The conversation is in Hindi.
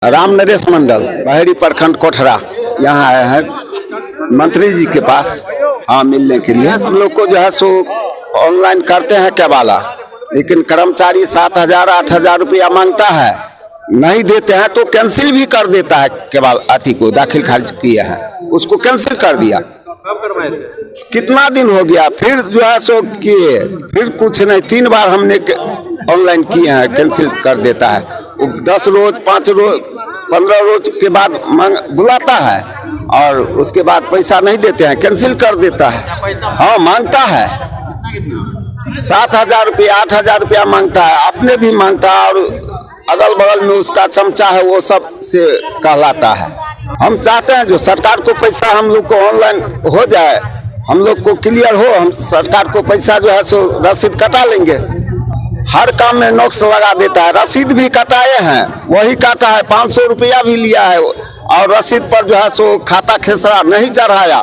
राम नरेश मंडल, बहेड़ी प्रखंड कोठरा, यहाँ आए हैं मंत्री जी के पास मिलने के लिए। हम लोग को जो है सो ऑनलाइन करते हैं केवाला, लेकिन कर्मचारी 7,000 8,000 रुपया मांगता है, नहीं देते हैं तो कैंसिल भी कर देता है। केवाल अति को दाखिल खारिज किया है, उसको कैंसिल कर दिया। कितना दिन हो गया, फिर जो है सो किए, फिर कुछ नहीं, 3 बार हमने ऑनलाइन किए हैं, कैंसिल कर देता है। 10 रोज 5 रोज 15 रोज के बाद बुलाता है और उसके बाद पैसा नहीं देते हैं, कैंसिल कर देता है। हाँ, मांगता है 7,000 रुपया 8,000 रुपया मांगता है, अपने भी मांगता है और अगल बगल में उसका चमचा है वो सब से कहलाता है। हम चाहते हैं जो सरकार को पैसा हम लोग को ऑनलाइन हो जाए, हम लोग को क्लियर हो, हम सरकार को पैसा जो है सो रसीद कटा लेंगे। हर काम में नोक्स लगा देता है, रसीद भी कटाए हैं, वही काटा है, 500 रुपया भी लिया है और रसीद पर जो है सो खाता खेसरा नहीं चढ़ाया।